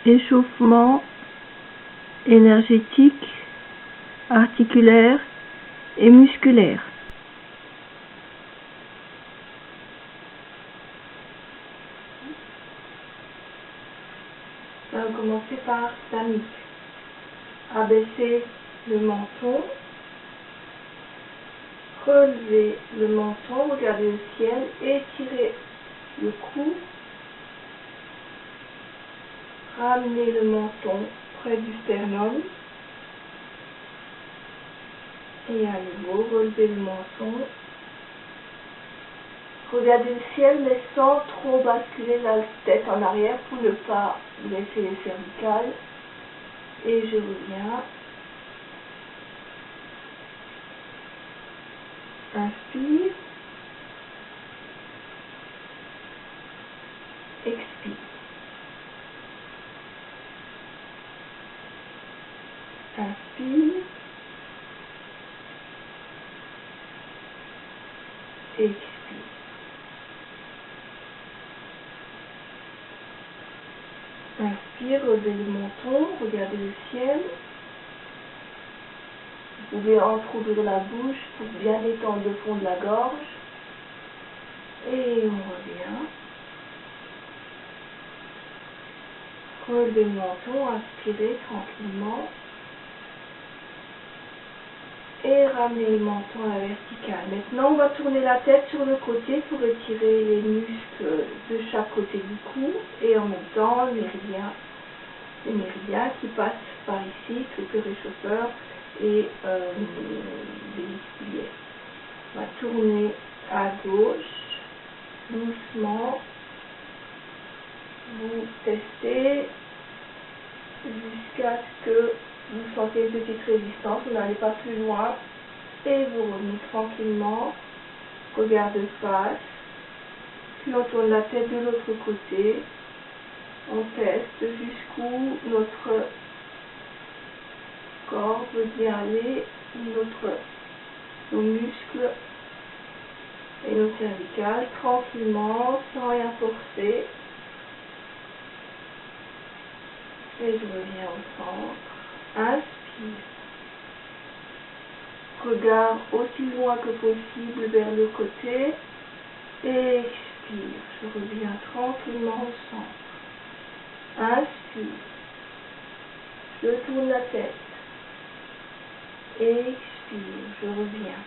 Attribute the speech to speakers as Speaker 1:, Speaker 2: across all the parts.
Speaker 1: échauffement énergétique, articulaire et musculaire. On va commencer par Tamik. Abaisser le menton, relever le menton, regarder le ciel, étirer le cou, ramener le menton près du sternum et à nouveau relever le menton, regarder le ciel mais sans trop basculer la tête en arrière pour ne pas blesser les cervicales. Et je reviens. Inspire. Expire. Inspire. Expire. Inspire, relevez le menton, regardez le ciel. Vous pouvez entrouvrir la bouche pour bien détendre le fond de la gorge. Et on revient. Relevez le menton, inspirez tranquillement. Et ramenez le menton à la verticale. Maintenant, on va tourner la tête sur le côté pour étirer les muscles de chaque côté du cou et en même temps les méridiens qui passent par ici, le réchauffeur et les ischières. On va tourner à gauche, doucement. Vous testez jusqu'à ce que vous sentez une petite résistance, vous n'allez pas plus loin et vous revenez tranquillement, regard de face, puis on tourne la tête de l'autre côté, on teste jusqu'où notre corps veut bien aller, nos muscles et nos cervicales, tranquillement, sans rien forcer. Et je reviens au centre. Inspire. Regard aussi loin que possible vers le côté. Expire. Je reviens tranquillement au centre. Inspire. Je tourne la tête. Expire. Je reviens.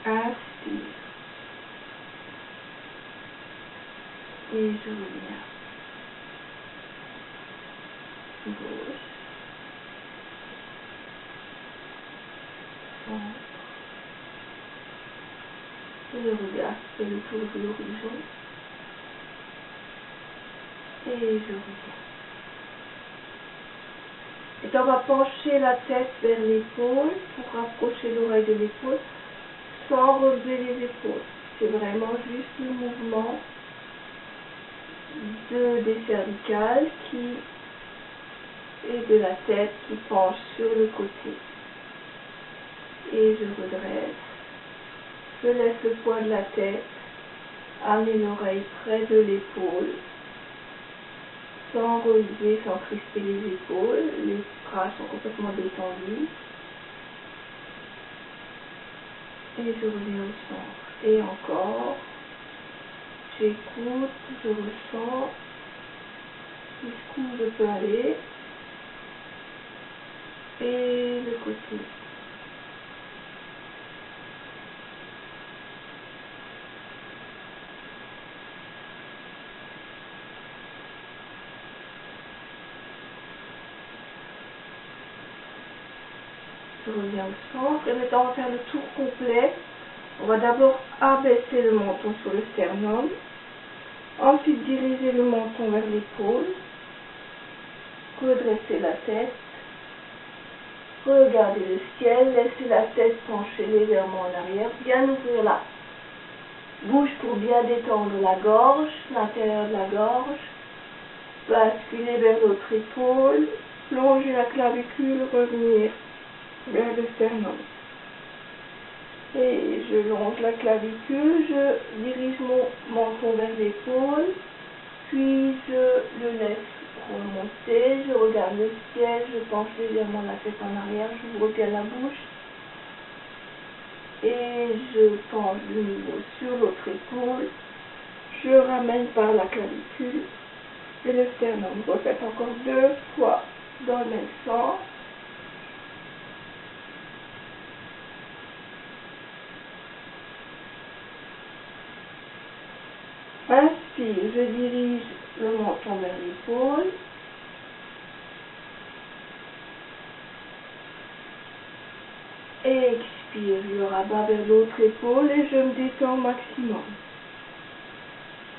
Speaker 1: Inspire. Et je reviens. Gauche. Centre. Et le regard fait le tour de l'horizon. Et je reviens. Et on va pencher la tête vers l'épaule pour rapprocher l'oreille de l'épaule sans relever les épaules. C'est vraiment juste le mouvement des cervicales et de la tête qui penche sur le côté. Et je redresse. Je laisse le poids de la tête amener l'oreille près de l'épaule, sans relever, sans crisper les épaules. Les bras sont complètement détendus. Et je reviens au centre. Et encore, j'écoute, je ressens jusqu'où je peux aller. Et le côté. Je reviens au centre et maintenant on va faire le tour complet. On va d'abord abaisser le menton sur le sternum, ensuite diriger le menton vers l'épaule, redresser la tête, regarder le ciel, laisser la tête pencher légèrement en arrière, bien ouvrir la bouche pour bien détendre la gorge, l'intérieur de la gorge, basculer vers l'autre épaule, plonger la clavicule, revenir vers le sternum. Et je longe la clavicule, je dirige mon menton vers l'épaule, Puis je le laisse remonter, je regarde le ciel, je penche légèrement la tête en arrière, j'ouvre bien la bouche. Et je penche de nouveau sur l'autre épaule. Je ramène par la clavicule et le sternum. Refaites encore 2 fois dans le même sens. Inspire, je dirige le menton vers l'épaule. Expire, je le rabats vers l'autre épaule et je me détends au maximum.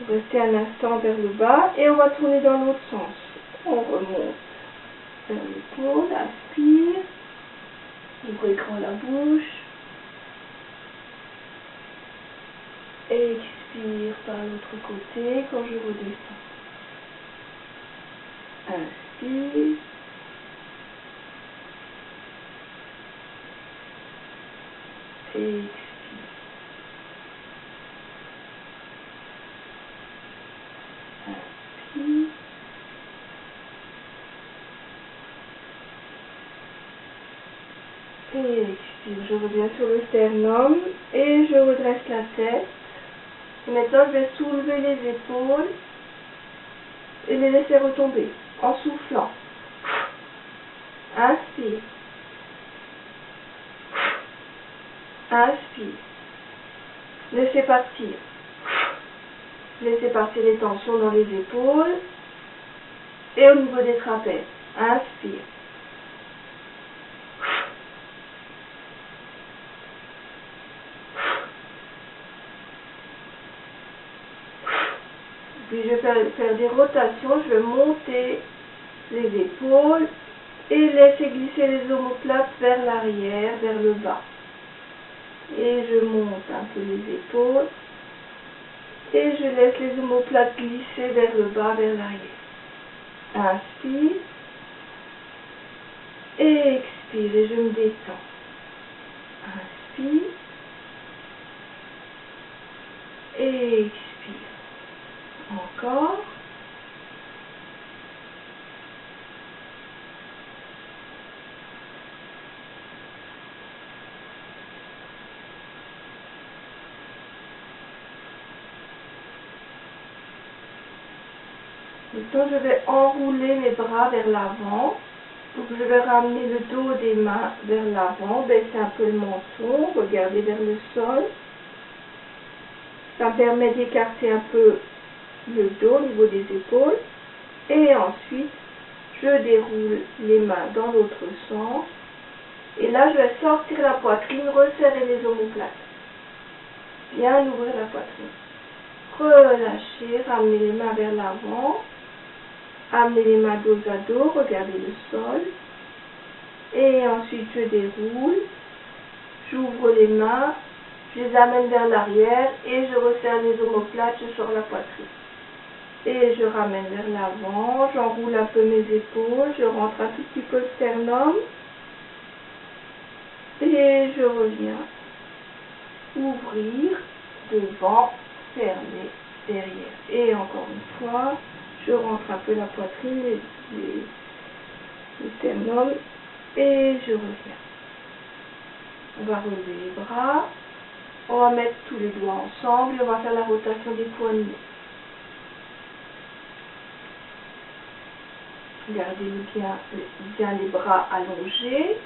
Speaker 1: Restez un instant vers le bas et on va tourner dans l'autre sens. On remonte vers l'épaule, inspire, ouvrez grand la bouche. Expire par l'autre côté quand je redescends. Inspire. Expire. Inspire. Et expire. Je reviens sur le sternum et je redresse la tête. Et maintenant, je vais soulever les épaules et les laisser retomber en soufflant. Inspire. Inspire. Laissez partir. Laissez partir les tensions dans les épaules et au niveau des trapèzes. Inspire. Puis je vais faire des rotations, je vais monter les épaules et laisser glisser les omoplates vers l'arrière, vers le bas. Et je monte un peu les épaules et je laisse les omoplates glisser vers le bas, vers l'arrière. Inspire et expire et je me détends. Inspire et expire. Encore. Maintenant, je vais enrouler mes bras vers l'avant. Donc, je vais ramener le dos des mains vers l'avant, baisser un peu le menton, regarder vers le sol. Ça me permet d'écarter un peu le dos au niveau des épaules. Et ensuite, je déroule les mains dans l'autre sens. Et là, je vais sortir la poitrine, resserrer les omoplates. Bien ouvrir la poitrine. Relâchez, ramenez les mains vers l'avant. Amenez les mains dos à dos, regardez le sol. Et ensuite, je déroule. J'ouvre les mains. Je les amène vers l'arrière et je resserre les omoplates, je sors la poitrine. Et je ramène vers l'avant, j'enroule un peu mes épaules, je rentre un tout petit peu le sternum. Et je reviens ouvrir, devant, fermer, derrière. Et encore une fois, je rentre un peu la poitrine, le sternum, et je reviens. On va relever les bras. On va mettre tous les doigts ensemble et on va faire la rotation des poignets. Gardez bien les bras allongés.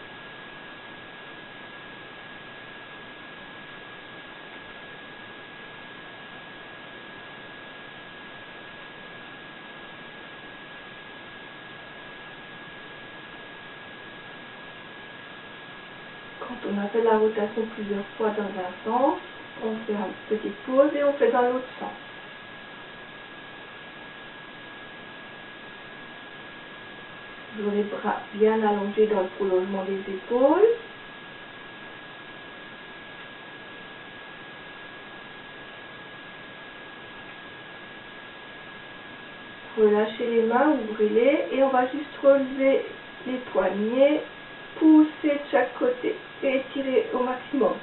Speaker 1: Quand on a fait la rotation plusieurs fois dans un sens, on fait une petite pause et on fait dans l'autre sens. Toujours les bras bien allongés dans le prolongement des épaules. Relâchez les mains, ouvrez-les et on va juste relever les poignets, pousser de chaque côté et étirer au maximum.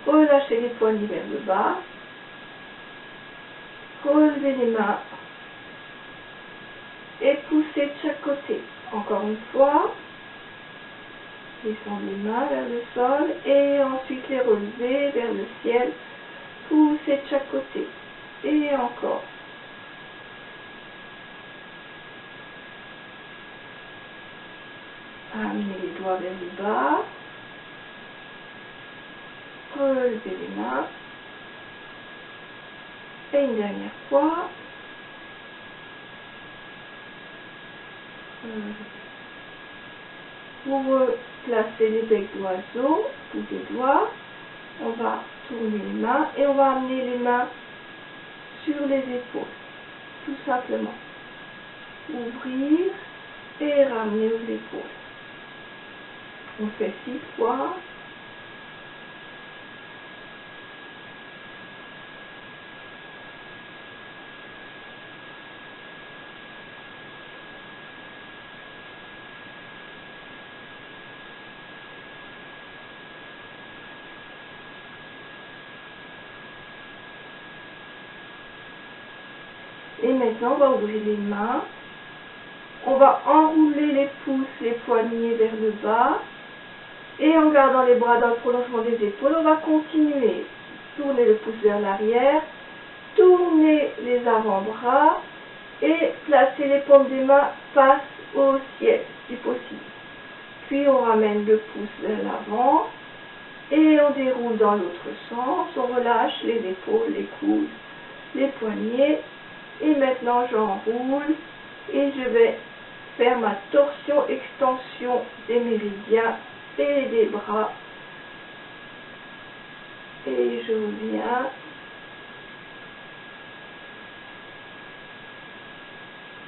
Speaker 1: Relâchez les poignets vers le bas. Relevez les mains et poussez de chaque côté. Encore une fois, descendez les mains vers le sol et ensuite les relevez vers le ciel, poussez de chaque côté et encore. Amenez les doigts vers le bas, relevez les mains et une dernière fois. Vous replacez les becs d'oiseau, tous les doigts. On va tourner les mains et on va amener les mains sur les épaules, tout simplement. Ouvrir et ramener aux épaules. On fait 6 fois. Et maintenant, on va ouvrir les mains. On va enrouler les pouces, les poignets vers le bas. Et en gardant les bras dans le prolongement des épaules, on va continuer. Tourner le pouce vers l'arrière. Tourner les avant-bras. Et placer les paumes des mains face au ciel, si possible. Puis on ramène le pouce vers l'avant. Et on déroule dans l'autre sens. On relâche les épaules, les coudes, les poignets. Et maintenant j'enroule et je vais faire ma torsion extension des méridiens et des bras. Et je reviens.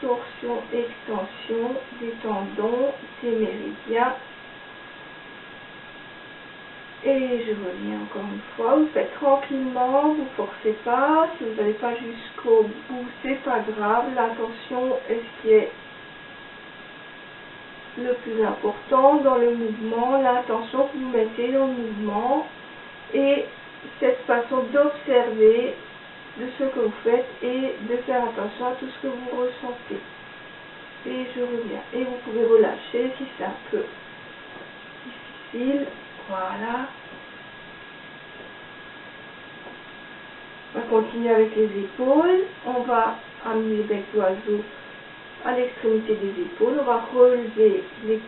Speaker 1: Torsion, extension des tendons, des méridiens. Et je reviens encore une fois, vous faites tranquillement, vous ne forcez pas, si vous n'allez pas jusqu'au bout, c'est pas grave, l'intention est ce qui est le plus important dans le mouvement, l'intention que vous mettez dans le mouvement et cette façon d'observer de ce que vous faites et de faire attention à tout ce que vous ressentez. Et je reviens, et vous pouvez relâcher si c'est un peu difficile. Voilà. On va continuer avec les épaules. On va amener les becs d'oiseau à l'extrémité des épaules. On va relever les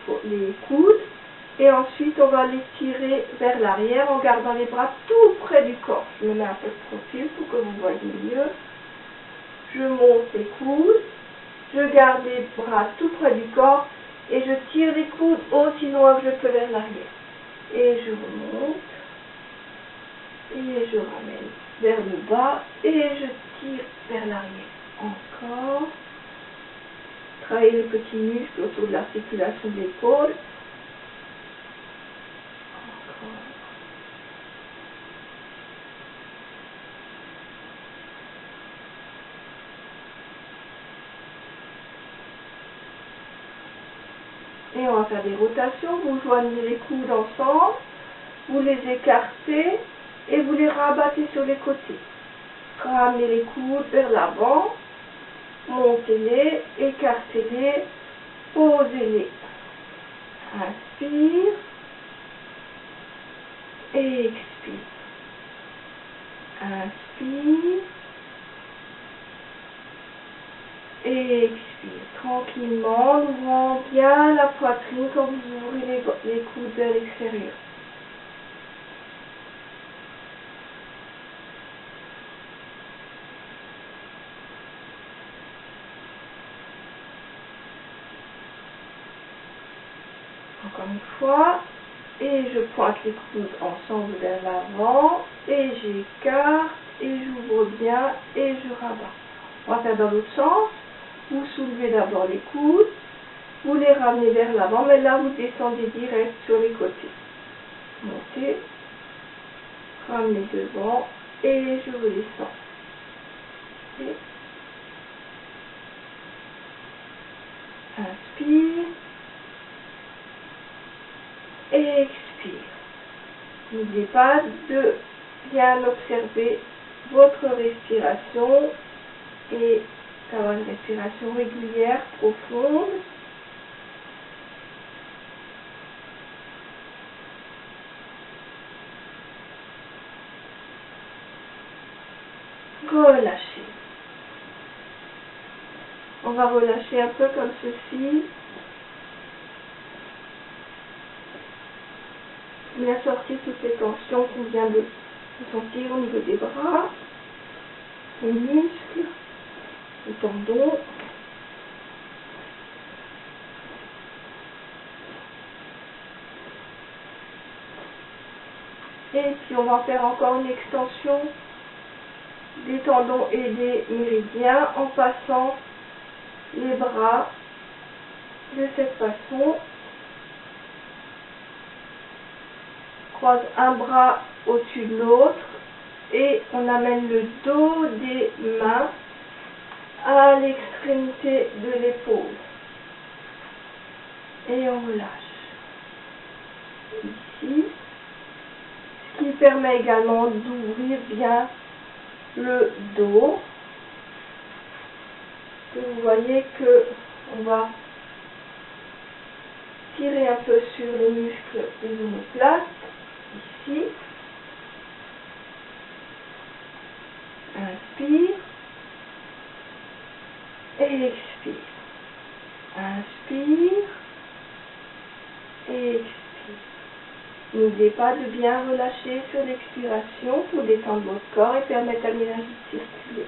Speaker 1: coudes. Et ensuite, on va les tirer vers l'arrière en gardant les bras tout près du corps. Je me mets un peu de profil pour que vous voyez mieux. Je monte les coudes. Je garde les bras tout près du corps. Et je tire les coudes aussi loin que je peux vers l'arrière. Et je remonte, et je ramène vers le bas, et je tire vers l'arrière. Encore. Travaillez les petits muscles autour de l'articulation de l'épaule. Encore. Et on va faire des rotations. Vous joignez les coudes ensemble, vous les écartez et vous les rabattez sur les côtés. Ramenez les coudes vers l'avant, montez-les, écartez-les, posez-les. Inspire et expire. Inspire et expire. Tranquillement, en ouvrant bien la poitrine quand vous ouvrez les coudes vers l'extérieur. Encore une fois, et je pointe les coudes ensemble vers l'avant, et j'écarte, et j'ouvre bien, et je rabats. On va faire dans l'autre sens. Vous soulevez d'abord les coudes, vous les ramenez vers l'avant, mais là vous descendez direct sur les côtés. Montez, ramenez devant, et je redescends. Et inspire. Et expire. N'oubliez pas de bien observer votre respiration et D'avoir une respiration régulière, profonde. Relâchez. On va relâcher un peu comme ceci. Bien sortir toutes les tensions qu'on vient de sentir au niveau des bras, les muscles, les tendons. Et puis on va faire encore une extension des tendons et des méridiens en passant les bras de cette façon. Croise un bras au-dessus de l'autre et on amène le dos des mains à l'extrémité de l'épaule. Et on relâche. Ici. Ce qui permet également d'ouvrir bien le dos. Et vous voyez que on va tirer un peu sur les muscles des omoplates. Ici. Inspire. Et expire. Inspire. Et expire. N'oubliez pas de bien relâcher sur l'expiration pour détendre votre corps et permettre à l'énergie de circuler.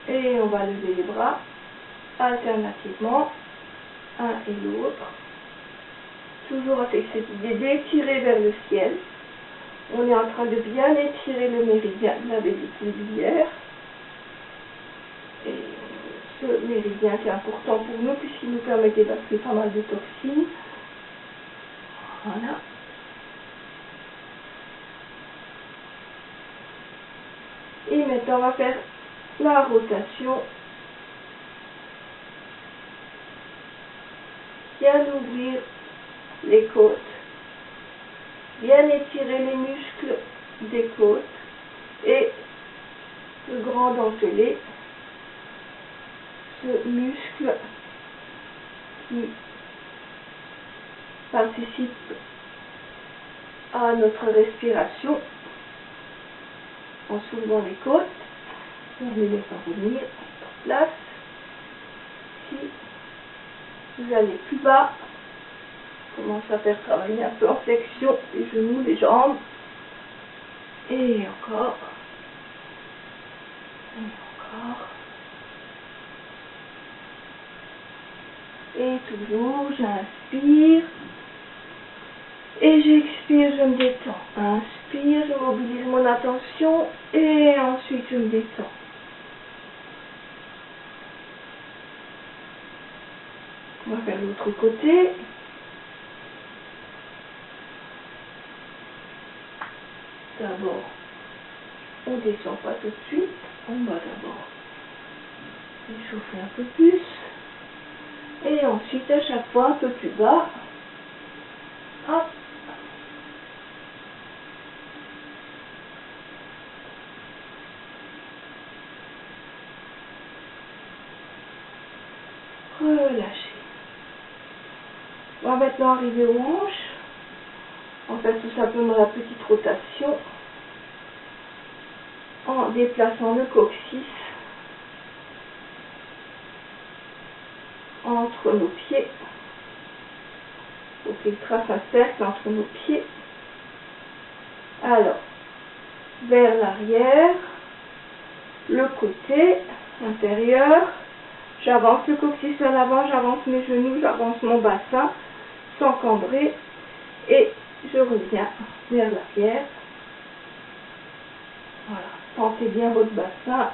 Speaker 1: Et on va lever les bras alternativement, un et l'autre. Toujours avec cette idée d'étirer vers le ciel. On est en train de bien étirer le méridien de la vésicule biliaire. Et ce méridien qui est important pour nous puisqu'il nous permet d'évacuer pas mal de toxines. Voilà. Et maintenant on va faire la rotation. Bien ouvrir les côtes. Bien étirer les muscles des côtes et le grand dentelé, ce muscle qui participe à notre respiration en soulevant les côtes. On les laisse revenir en place. Si vous allez plus bas, commence à faire travailler un peu en flexion les genoux, les jambes. Et encore. Et encore. Et toujours, j'inspire. Et j'expire, je me détends. Inspire, je mobilise mon attention. Et ensuite, je me détends. On va faire l'autre côté. D'abord, on descend pas tout de suite. On va d'abord échauffer un peu plus. Et ensuite, à chaque fois, un peu plus bas. Hop. Relâcher. On va maintenant arriver aux hanches. On fait tout simplement la petite rotation en déplaçant le coccyx entre nos pieds. Il faut qu'il trace un cercle entre nos pieds. Alors, vers l'arrière, le côté intérieur, j'avance le coccyx vers l'avant, j'avance mes genoux, j'avance mon bassin sans cambrer et je reviens vers l'arrière. Voilà, sentez bien votre bassin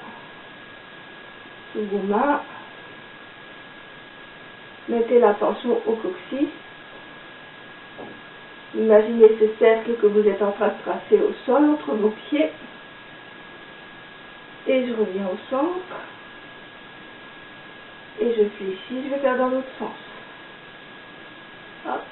Speaker 1: sous vos mains. Mettez l'attention au coccyx. Imaginez ce cercle que vous êtes en train de tracer au sol entre vos pieds. Et je reviens au centre. Et je fléchis, je vais faire dans l'autre sens. Hop.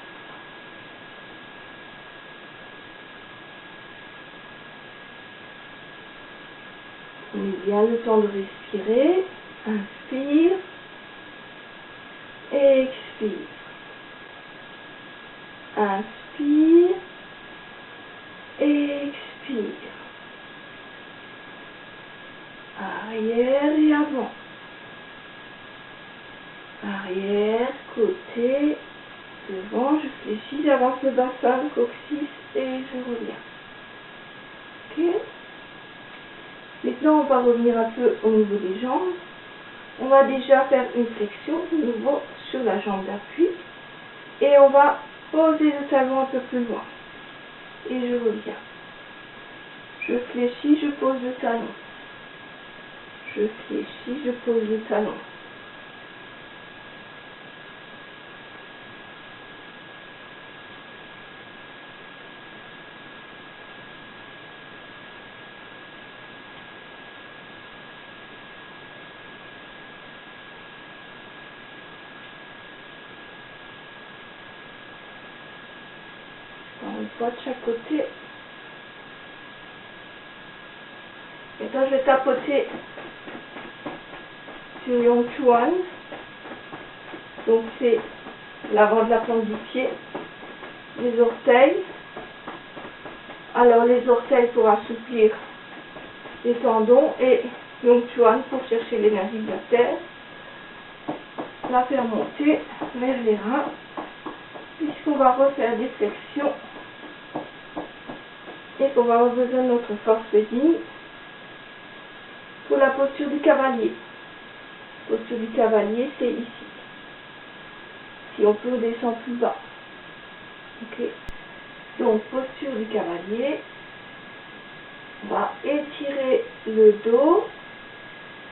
Speaker 1: Prenez bien le temps de respirer. Inspire. Expire. Inspire. Expire. Arrière et avant. Arrière, côté, devant, je fléchis, j'avance le bassin, le coccyx et je reviens. Ok. Maintenant, on va revenir un peu au niveau des jambes. On va déjà faire une flexion de nouveau sur la jambe d'appui. Et on va poser le talon un peu plus loin. Et je reviens. Je fléchis, je pose le talon. Je fléchis, je pose le talon. Une fois de chaque côté. Maintenant, je vais tapoter sur Yongchuan. Donc, c'est l'avant de la plante du pied. Les orteils. Alors, les orteils pour assouplir les tendons et Yongchuan pour chercher l'énergie de la terre. La faire monter vers les reins. Puisqu'on va refaire des flexions. Et qu'on va avoir besoin de notre force digne pour la posture du cavalier. La posture du cavalier, c'est ici. Si on peut, on descend plus bas. Ok. Donc, posture du cavalier. On va étirer le dos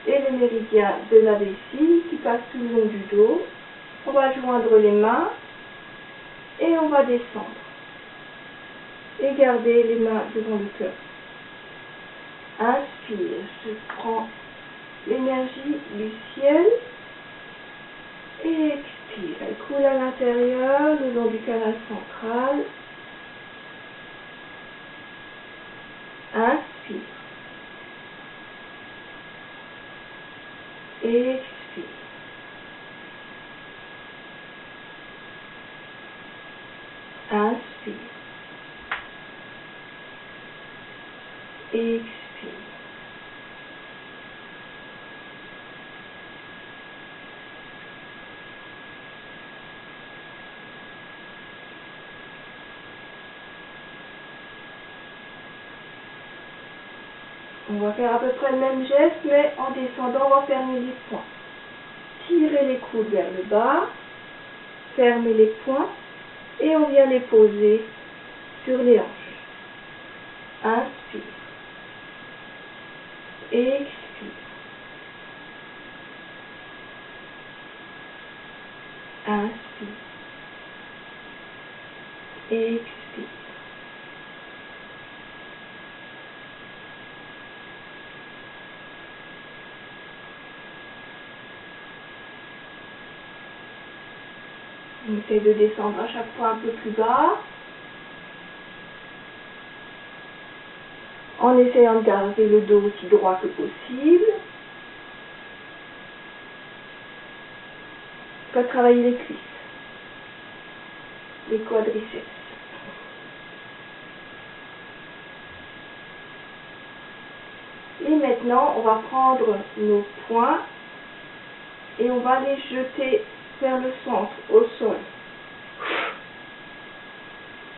Speaker 1: et le méridien de la vessie qui passe tout le long du dos. On va joindre les mains et on va descendre. Et garder les mains devant le cœur. Inspire, je prends l'énergie du ciel et expire. Elle coule à l'intérieur, le long du canal central. Inspire. Expire. Inspire. Expire. On va faire à peu près le même geste, mais en descendant, on va fermer les poings. Tirez les coudes vers le bas, fermez les poings et on vient les poser sur les hanches. Inspire. Expire. Inspire. Expire. On essaie de descendre à chaque fois un peu plus bas. En essayant de garder le dos aussi droit que possible. On va travailler les cuisses, les quadriceps. Et maintenant, on va prendre nos poings et on va les jeter vers le centre, au sol.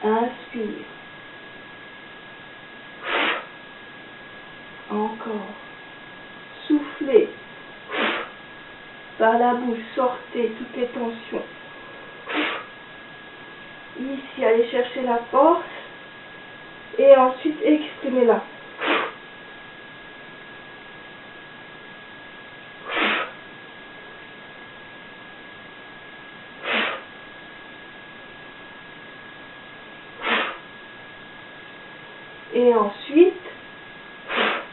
Speaker 1: Inspire. Encore. Soufflez. Par la bouche, sortez toutes les tensions. Ici, allez chercher la force. Et ensuite, exprimez-la. Et ensuite,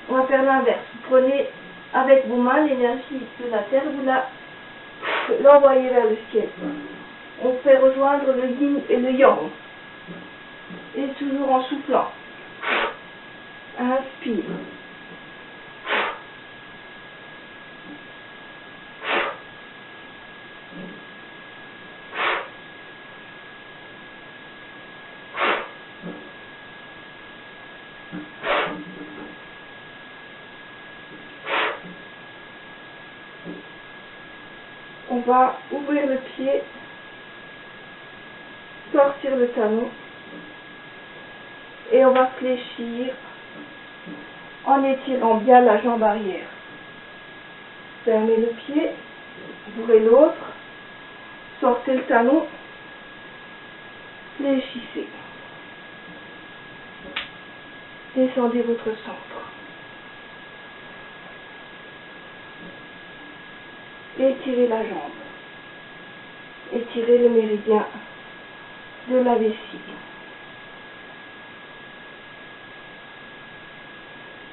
Speaker 1: on va faire l'inverse. Vous prenez avec vos mains l'énergie de la terre, vous l'envoyez vers le ciel. on fait rejoindre le yin et le yang. Et toujours en soufflant. Inspire. On va ouvrir le pied, sortir le talon et on va fléchir en étirant bien la jambe arrière. Fermez le pied, ouvrez l'autre, sortez le talon, fléchissez. Descendez votre centre. Étirez la jambe. Étirez le méridien de la vessie.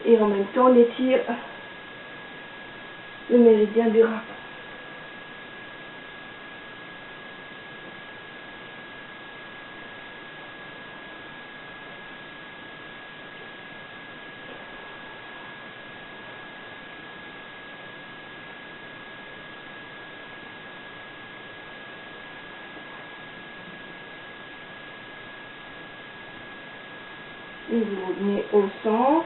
Speaker 1: Et en même temps, on étire le méridien du rein. Et vous revenez au centre.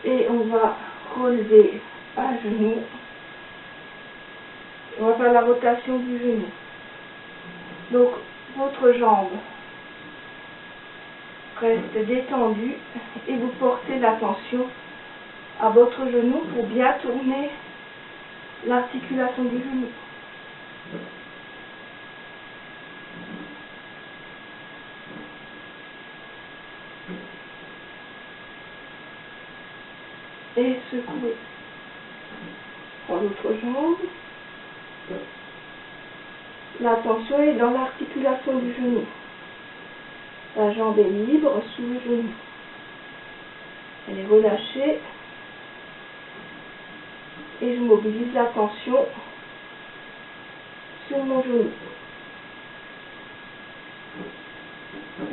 Speaker 1: Et on va relever à genoux. On va faire la rotation du genou. Donc, votre jambe reste détendue et vous portez l'attention à votre genou pour bien tourner l'articulation du genou. Et secouez. Prends l'autre jambe. L'attention est dans l'articulation du genou. La jambe est libre sous le genou. Elle est relâchée. Et je mobilise l'attention sur mon genou.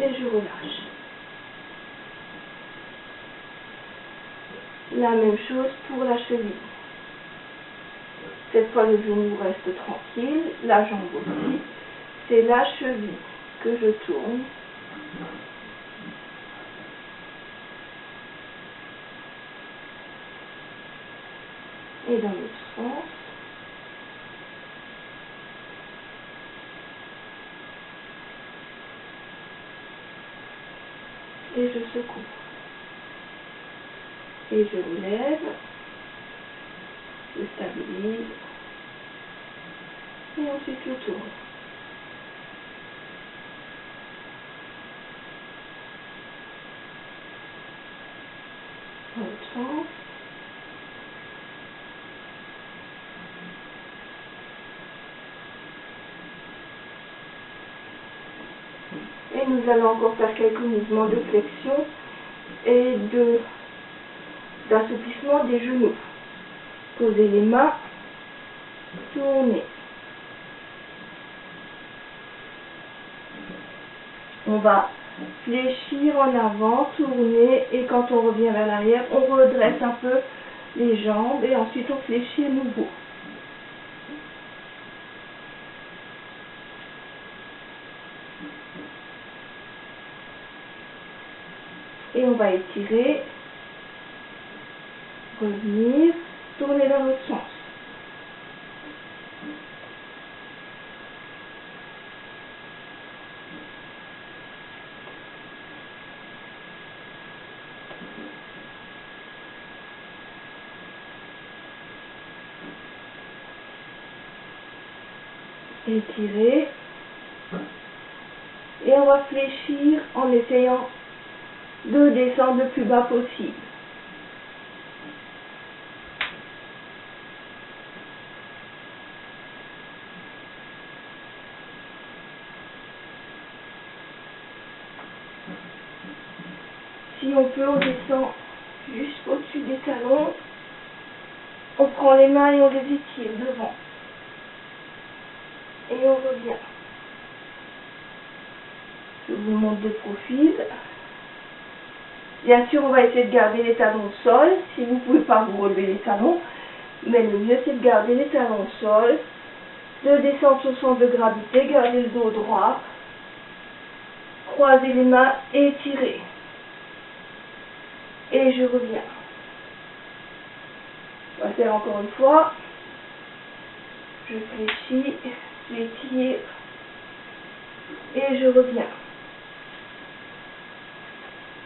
Speaker 1: Et je relâche. La même chose pour la cheville. Cette fois, le genou reste tranquille, la jambe aussi. C'est la cheville que je tourne. Et dans l'autre sens. Et je secoue. Et je me lève. Je stabilise. Et ensuite je tourne. Dans l'autre sens. Et nous allons encore faire quelques mouvements de flexion et d'assouplissement des genoux. Posez les mains, tournez. On va fléchir en avant, tourner, et quand on revient vers l'arrière, on redresse un peu les jambes et ensuite on fléchit à nouveau. Et on va étirer, revenir, tourner dans l'autre sens. Étirer. Et on va fléchir en essayant de descendre le plus bas possible. Si on peut, on descend juste au-dessus des talons. On prend prend les mains et on les étire devant. Et on revient. Je vous montre de profil. Bien sûr, on va essayer de garder les talons au sol. Si vous ne pouvez pas vous relever les talons, mais le mieux c'est de garder les talons au sol, de descendre sur le centre de gravité, garder le dos droit, croiser les mains et étirer. Et je reviens. On va faire encore une fois. Je fléchis, j'étire et je reviens.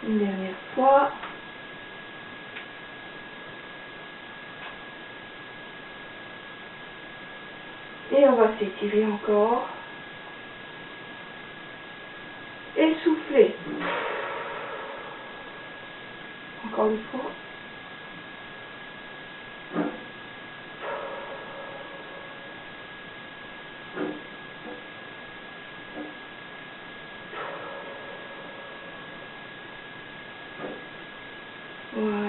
Speaker 1: Une dernière fois. Et on va s'étirer encore. Et souffler. Encore une fois. Voilà.